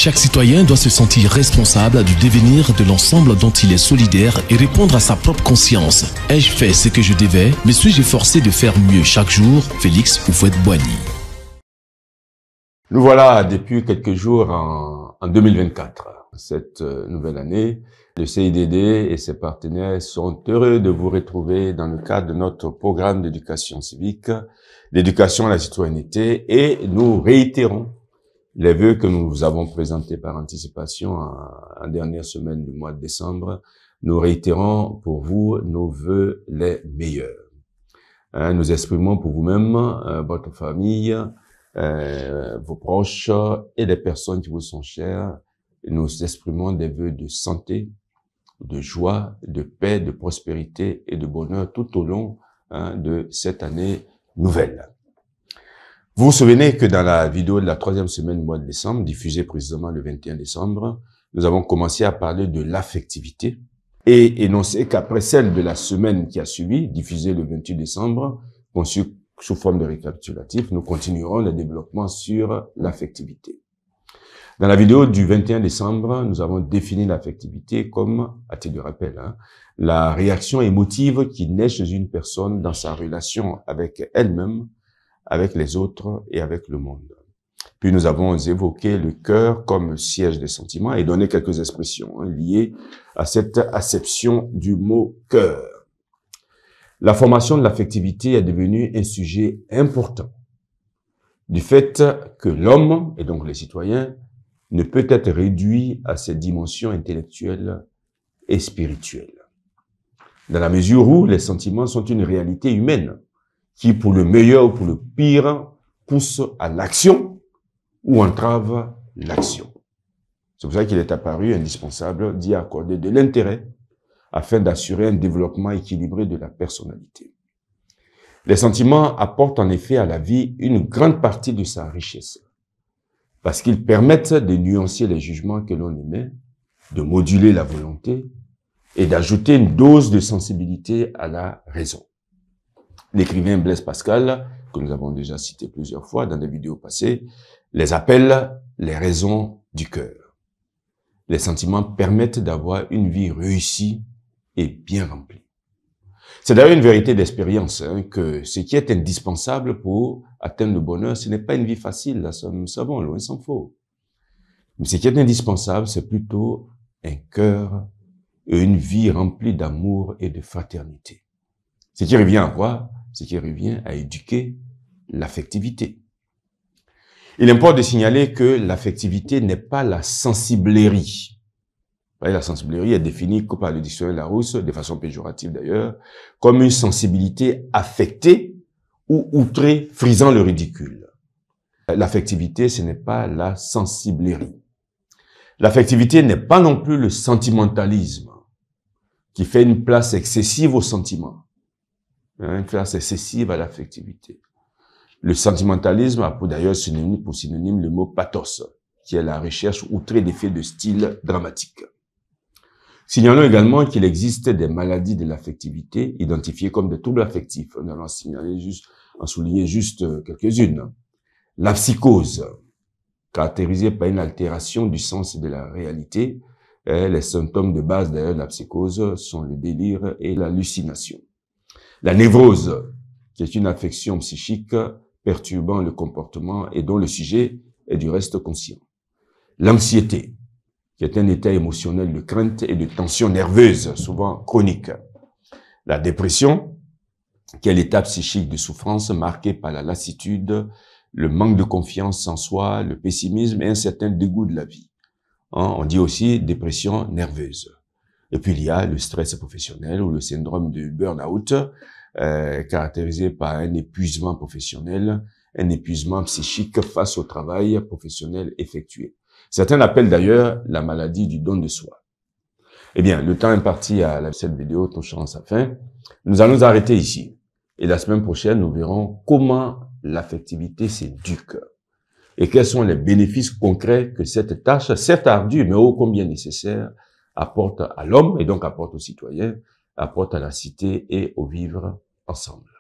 Chaque citoyen doit se sentir responsable du devenir de l'ensemble dont il est solidaire et répondre à sa propre conscience. Ai-je fait ce que je devais? Me suis-je forcé de faire mieux chaque jour? Félix Houphouët-Boigny. Nous voilà depuis quelques jours en 2024. Cette nouvelle année, le CIDD et ses partenaires sont heureux de vous retrouver dans le cadre de notre programme d'éducation civique, d'éducation à la citoyenneté, et nous réitérons les vœux que nous avons présentés par anticipation en dernière semaine du mois de décembre. Nous réitérons pour vous nos vœux les meilleurs. Nous exprimons pour vous-même, votre famille, vos proches et les personnes qui vous sont chères. Nous exprimons des vœux de santé, de joie, de paix, de prospérité et de bonheur tout au long de cette année nouvelle. Vous vous souvenez que dans la vidéo de la 3e semaine du mois de décembre, diffusée précisément le 21 décembre, nous avons commencé à parler de l'affectivité et énoncé qu'après celle de la semaine qui a suivi, diffusée le 28 décembre, conçue sous forme de récapitulatif, nous continuerons le développement sur l'affectivité. Dans la vidéo du 21 décembre, nous avons défini l'affectivité comme, à titre de rappel, la réaction émotive qui naît chez une personne dans sa relation avec elle-même, avec les autres et avec le monde. Puis nous avons évoqué le cœur comme siège des sentiments et donné quelques expressions liées à cette acception du mot cœur. La formation de l'affectivité est devenue un sujet important du fait que l'homme, et donc les citoyens, ne peut être réduit à ses dimensions intellectuelles et spirituelles. Dans la mesure où les sentiments sont une réalité humaine qui, pour le meilleur ou pour le pire, pousse à l'action ou entrave l'action. C'est pour ça qu'il est apparu indispensable d'y accorder de l'intérêt afin d'assurer un développement équilibré de la personnalité. Les sentiments apportent en effet à la vie une grande partie de sa richesse, parce qu'ils permettent de nuancer les jugements que l'on émet, de moduler la volonté et d'ajouter une dose de sensibilité à la raison. L'écrivain Blaise Pascal, que nous avons déjà cité plusieurs fois dans des vidéos passées, les appelle les raisons du cœur. Les sentiments permettent d'avoir une vie réussie et bien remplie. C'est d'ailleurs une vérité d'expérience que ce qui est indispensable pour atteindre le bonheur, ce n'est pas une vie facile, là, nous savons, loin s'en faut. Mais ce qui est indispensable, c'est plutôt un cœur et une vie remplie d'amour et de fraternité. Ce qui revient à quoi? Ce qui revient à éduquer l'affectivité. Il importe de signaler que l'affectivité n'est pas la sensiblerie. La sensiblerie est définie par le dictionnaire Larousse, de façon péjorative d'ailleurs, comme une sensibilité affectée ou outrée, frisant le ridicule. L'affectivité, ce n'est pas la sensiblerie. L'affectivité n'est pas non plus le sentimentalisme, qui fait une place excessive au sentiment. Une place excessive à l'affectivité. Le sentimentalisme a d'ailleurs pour synonyme le mot pathos, qui est la recherche outrée d'effets de style dramatique. Signalons également qu'il existe des maladies de l'affectivité identifiées comme des troubles affectifs. Nous allons souligner juste quelques-unes. La psychose, caractérisée par une altération du sens de la réalité. Les symptômes de base d'ailleurs de la psychose sont le délire et l'hallucination. La névrose, qui est une affection psychique perturbant le comportement et dont le sujet est du reste conscient. L'anxiété, qui est un état émotionnel de crainte et de tension nerveuse, souvent chronique. La dépression, qui est l'état psychique de souffrance marqué par la lassitude, le manque de confiance en soi, le pessimisme et un certain dégoût de la vie. On dit aussi dépression nerveuse. Et puis il y a le stress professionnel ou le syndrome de burn-out, caractérisé par un épuisement professionnel, un épuisement psychique face au travail professionnel effectué. Certains l'appellent d'ailleurs la maladie du don de soi. Eh bien, le temps imparti à cette vidéo touchant à sa fin, nous allons nous arrêter ici. Et la semaine prochaine, nous verrons comment l'affectivité s'éduque et quels sont les bénéfices concrets que cette tâche, certes ardue, mais ô combien nécessaire, apporte à l'homme et donc apporte aux citoyens, apporte à la cité et au vivre ensemble.